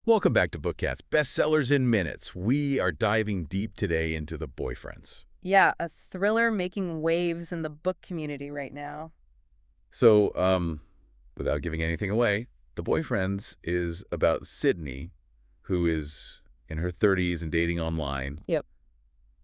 Welcome back to Bookkast, Bestsellers in Minutes. We are diving deep today into The Boyfriends. Yeah, a thriller making waves in the book community right now. So, without giving anything away, The Boyfriends is about Sydney, who is in her 30s and dating online. Yep.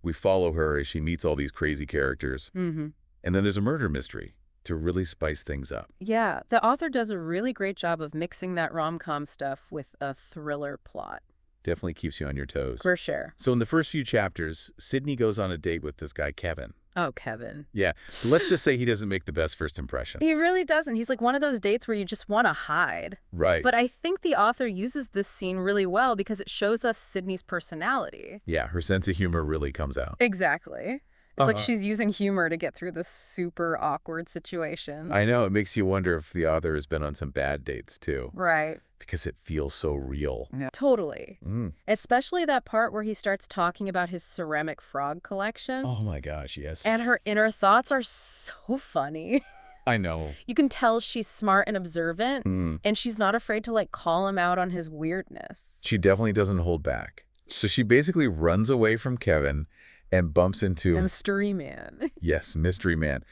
We follow her as she meets all these crazy characters. Mm-hmm. And then there's a murder mystery to really spice things up. Yeah, the author does a really great job of mixing that rom-com stuff with a thriller plot. Definitely keeps you on your toes. For sure. So in the first few chapters, Sydney goes on a date with this guy, Kevin. Oh, Kevin. Yeah, let's just say he doesn't make the best first impression. He really doesn't. He's like one of those dates where you just want to hide. Right. But I think the author uses this scene really well because it shows us Sydney's personality. Yeah, her sense of humor really comes out. Exactly. It's like she's using humor to get through this super awkward situation. I know. It makes you wonder if the author has been on some bad dates, too. Right. Because it feels so real. Yeah. Totally. Mm. Especially that part where he starts talking about his ceramic frog collection. Oh, my gosh, yes. And her inner thoughts are so funny. I know. You can tell she's smart and observant, Mm. and she's not afraid to, like, call him out on his weirdness. She definitely doesn't hold back. So she basically runs away from Kevin and bumps into... Mystery Man. Yes, Mystery Man.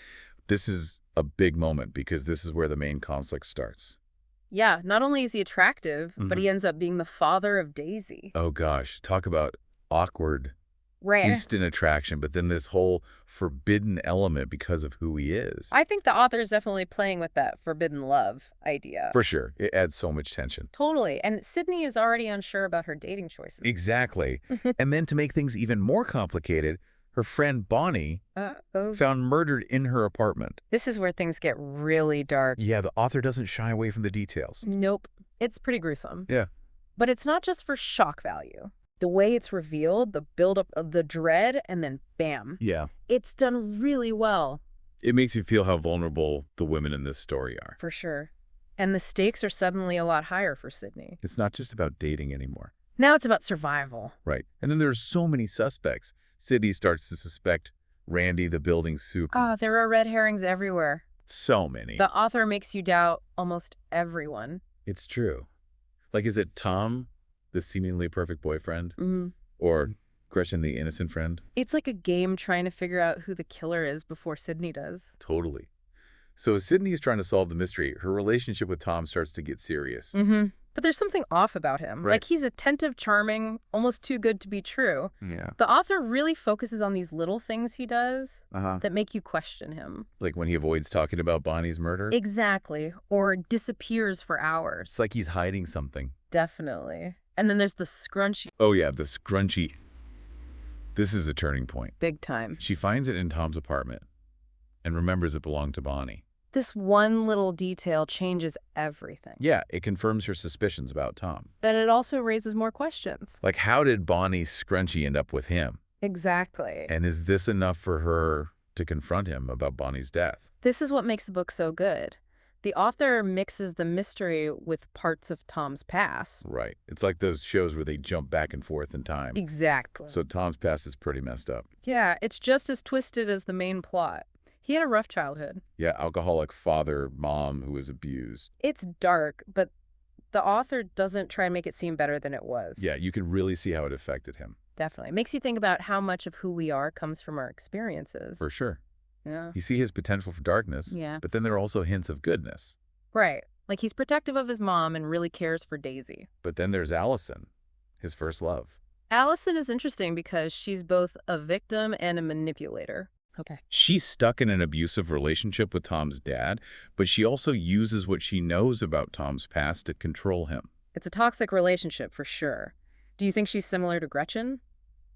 This is a big moment because this is where the main conflict starts. Yeah, not only is he attractive, but Mhm. he ends up being the father of Daisy. Oh, gosh. Talk about awkward, Right. instant attraction, but then this whole forbidden element because of who he is. I think the author is definitely playing with that forbidden love idea. For sure. It adds so much tension. Totally. And Sydney is already unsure about her dating choices. Exactly. And then to make things even more complicated, her friend Bonnie found murdered in her apartment. This is where things get really dark. Yeah, the author doesn't shy away from the details. Nope. It's pretty gruesome. Yeah. But it's not just for shock value. The way it's revealed, the buildup of the dread, and then bam. Yeah. It's done really well. It makes you feel how vulnerable the women in this story are. For sure. And the stakes are suddenly a lot higher for Sydney. It's not just about dating anymore. Now it's about survival. Right. And then there's so many suspects. Sydney starts to suspect Randy, the building super. There are red herrings everywhere. So many. The author makes you doubt almost everyone. It's true. Like, is it Tom, the seemingly perfect boyfriend? Mm-hmm. Or Gretchen, the innocent friend? It's like a game trying to figure out who the killer is before Sydney does. Totally. So as Sydney is trying to solve the mystery, her relationship with Tom starts to get serious. Mm-hmm. But there's something off about him. Right. Like, he's attentive, charming, almost too good to be true. Yeah. The author really focuses on these little things he does Uh-huh. that make you question him. Like when he avoids talking about Bonnie's murder? Exactly. Or disappears for hours. It's like he's hiding something. Definitely. And then there's the scrunchy. Oh yeah, the scrunchy. This is a turning point. Big time. She finds it in Tom's apartment and remembers it belonged to Bonnie. This one little detail changes everything. Yeah, it confirms her suspicions about Tom. But it also raises more questions. Like, how did Bonnie's scrunchie end up with him? Exactly. And is this enough for her to confront him about Bonnie's death? This is what makes the book so good. The author mixes the mystery with parts of Tom's past. Right. It's like those shows where they jump back and forth in time. Exactly. So Tom's past is pretty messed up. Yeah, it's just as twisted as the main plot. He had a rough childhood. Yeah, alcoholic father, mom who was abused. It's dark, but the author doesn't try and make it seem better than it was. Yeah, you can really see how it affected him. Definitely. It makes you think about how much of who we are comes from our experiences. For sure. Yeah. You see his potential for darkness, Yeah. but then there are also hints of goodness. Right. Like, he's protective of his mom and really cares for Daisy. But then there's Allison, his first love. Allison is interesting because she's both a victim and a manipulator. Okay. She's stuck in an abusive relationship with Tom's dad, but she also uses what she knows about Tom's past to control him. It's a toxic relationship for sure. Do you think she's similar to Gretchen?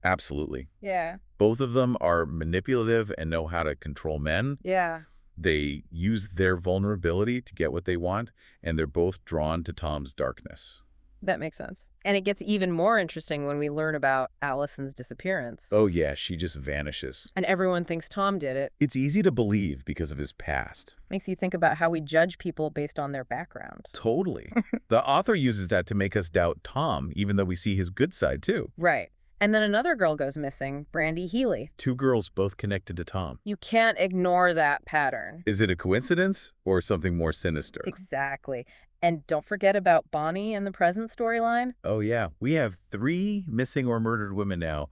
Absolutely. Yeah. Both of them are manipulative and know how to control men. Yeah. They use their vulnerability to get what they want, and they're both drawn to Tom's darkness. That makes sense. And it gets even more interesting when we learn about Allison's disappearance. Oh yeah, she just vanishes. And everyone thinks Tom did it. It's easy to believe because of his past. Makes you think about how we judge people based on their background. Totally. The author uses that to make us doubt Tom, even though we see his good side too. Right. And then another girl goes missing, Brandy Healy. Two girls both connected to Tom. You can't ignore that pattern. Is it a coincidence or something more sinister? Exactly. And don't forget about Bonnie and the present storyline. Oh, yeah. We have 3 missing or murdered women now,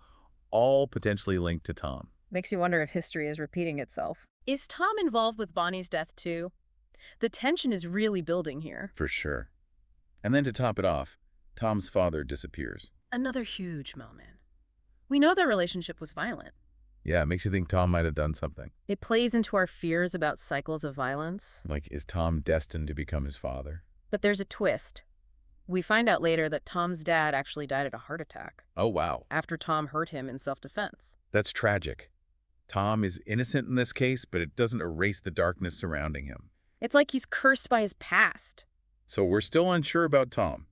all potentially linked to Tom. Makes you wonder if history is repeating itself. Is Tom involved with Bonnie's death too? The tension is really building here. For sure. And then to top it off, Tom's father disappears. Another huge moment. We know their relationship was violent. Yeah, it makes you think Tom might have done something. It plays into our fears about cycles of violence. Like, is Tom destined to become his father? But there's a twist. We find out later that Tom's dad actually died at a heart attack. Oh, wow. After Tom hurt him in self-defense. That's tragic. Tom is innocent in this case, but it doesn't erase the darkness surrounding him. It's like he's cursed by his past. So we're still unsure about Tom.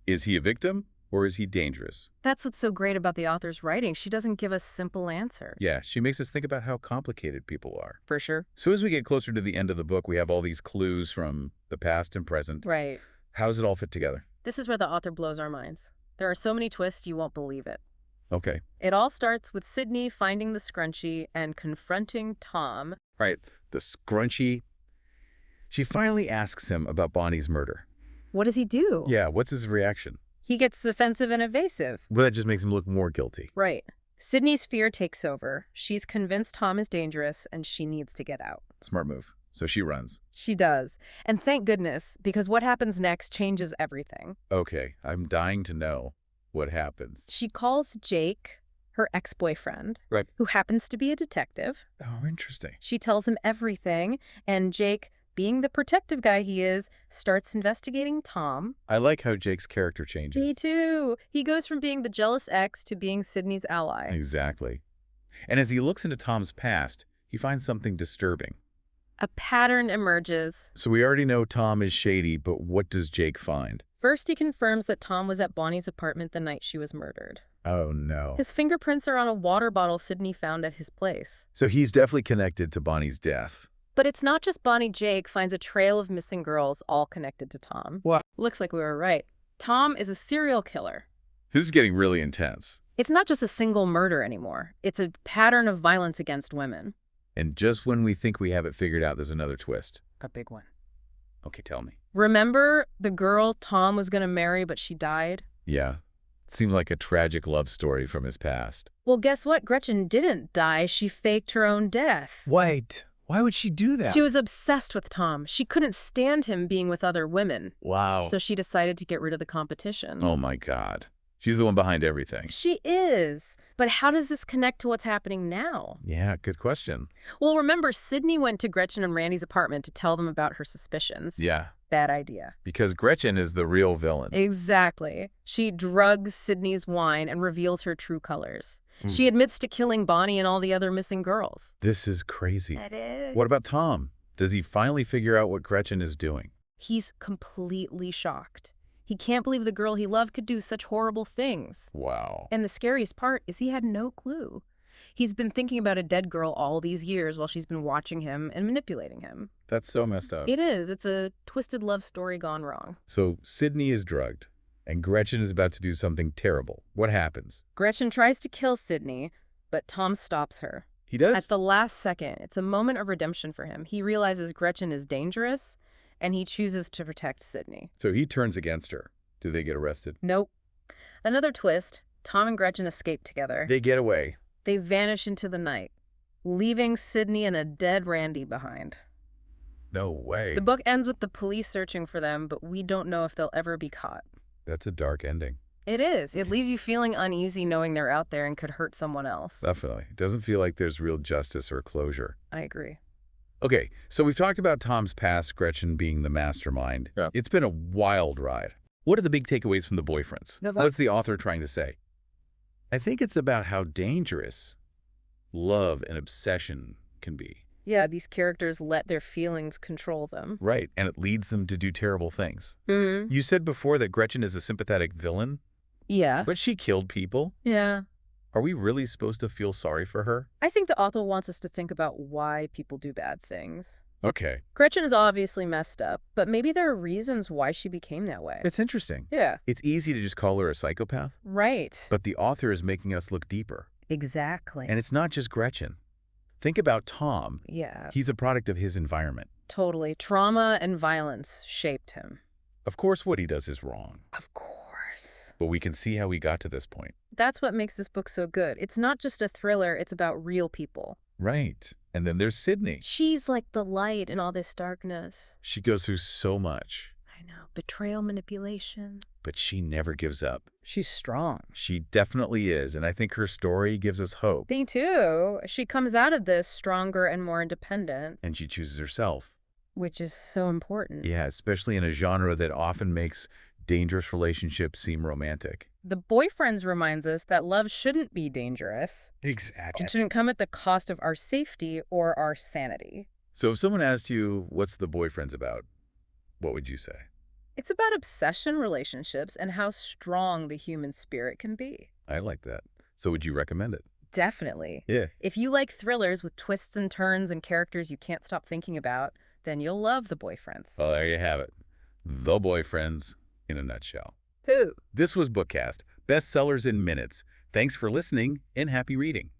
Is he a victim or is he dangerous? That's what's so great about the author's writing. She doesn't give us simple answers. Yeah, she makes us think about how complicated people are. For sure. So as we get closer to the end of the book, we have all these clues from the past and present. Right. How does it all fit together? This is where the author blows our minds. There are so many twists you won't believe it. Okay. It all starts with Sydney finding the scrunchie and confronting Tom. Right. The scrunchie. She finally asks him about Bonnie's murder. What does he do? Yeah, what's his reaction? He gets offensive and evasive. Well, that just makes him look more guilty. Right. Sydney's fear takes over. She's convinced Tom is dangerous and she needs to get out. Smart move. So she runs. She does. And thank goodness, because what happens next changes everything. Okay, I'm dying to know what happens. She calls Jake, her ex-boyfriend, Right. who happens to be a detective. Oh, interesting. She tells him everything, and Jake, being the protective guy he is, starts investigating Tom. I like how Jake's character changes. Me too. He goes from being the jealous ex to being Sydney's ally. Exactly. And as he looks into Tom's past, he finds something disturbing. A pattern emerges. So we already know Tom is shady, but what does Jake find? First, he confirms that Tom was at Bonnie's apartment the night she was murdered. Oh, no. His fingerprints are on a water bottle Sydney found at his place. So he's definitely connected to Bonnie's death. But it's not just Bonnie. Jake finds a trail of missing girls all connected to Tom. What? Looks like we were right. Tom is a serial killer. This is getting really intense. It's not just a single murder anymore. It's a pattern of violence against women. And just when we think we have it figured out, there's another twist. A big one. Okay, tell me. Remember the girl Tom was going to marry, but she died? Yeah. It seems like a tragic love story from his past. Well, guess what? Gretchen didn't die. She faked her own death. Wait. Why would she do that? She was obsessed with Tom. She couldn't stand him being with other women. Wow. So she decided to get rid of the competition. Oh, my God. She's the one behind everything. She is. But how does this connect to what's happening now? Yeah, good question. Well, remember, Sydney went to Gretchen and Randy's apartment to tell them about her suspicions. Yeah. Bad idea. Because Gretchen is the real villain. Exactly. She drugs Sydney's wine and reveals her true colors. She admits to killing Bonnie and all the other missing girls. This is crazy. It is. What about Tom? Does he finally figure out what Gretchen is doing? He's completely shocked. He can't believe the girl he loved could do such horrible things. Wow. And the scariest part is he had no clue. He's been thinking about a dead girl all these years while she's been watching him and manipulating him. That's so messed up. It is. It's a twisted love story gone wrong. So Sydney is drugged, and Gretchen is about to do something terrible. What happens? Gretchen tries to kill Sydney, but Tom stops her. He does? At the last second, it's a moment of redemption for him. He realizes Gretchen is dangerous, and he chooses to protect Sydney. So he turns against her. Do they get arrested? Nope. Another twist, Tom and Gretchen escape together. They get away. They vanish into the night, leaving Sydney and a dead Randy behind. No way. The book ends with the police searching for them, but we don't know if they'll ever be caught. That's a dark ending. It is. It leaves you feeling uneasy knowing they're out there and could hurt someone else. Definitely. It doesn't feel like there's real justice or closure. I agree. Okay, so we've talked about Tom's past, Gretchen being the mastermind. Yeah. It's been a wild ride. What are the big takeaways from the boyfriends? No, that- What's the author trying to say? I think it's about how dangerous love and obsession can be. Yeah, these characters let their feelings control them. Right, and it leads them to do terrible things. Mm-hmm. You said before that Gretchen is a sympathetic villain, Yeah. but she killed people. Yeah. Are we really supposed to feel sorry for her? I think the author wants us to think about why people do bad things. Okay, Gretchen is obviously messed up, but maybe there are reasons why she became that way. it's interesting. Yeah. It's easy to just call her a psychopath, Right. but the author is making us look deeper. Exactly. And it's not just Gretchen. Think about Tom. Yeah. He's a product of his environment. Totally. Trauma and violence shaped him. Of course what he does is wrong, Of course. but we can see how he got to this point. That's what makes this book so good. It's not just a thriller, it's about real people. Right. And then there's Sydney. She's like the light in all this darkness. She goes through so much, I know. Betrayal, manipulation. but she never gives up. She's strong. She definitely is, and I think her story gives us hope. Me too. She comes out of this stronger and more independent, And she chooses herself. which is so important. Yeah, especially in a genre that often makes dangerous relationships seem romantic. The Boyfriends reminds us that love shouldn't be dangerous. Exactly. It shouldn't come at the cost of our safety or our sanity. So if someone asked you, what's The Boyfriends about, what would you say? It's about obsession relationships and how strong the human spirit can be. I like that. So would you recommend it? Definitely. Yeah. If you like thrillers with twists and turns and characters you can't stop thinking about, then you'll love The Boyfriends. Well, there you have it. The Boyfriends in a nutshell. Who? This was Bookkast, Bestsellers in Minutes. Thanks for listening and happy reading.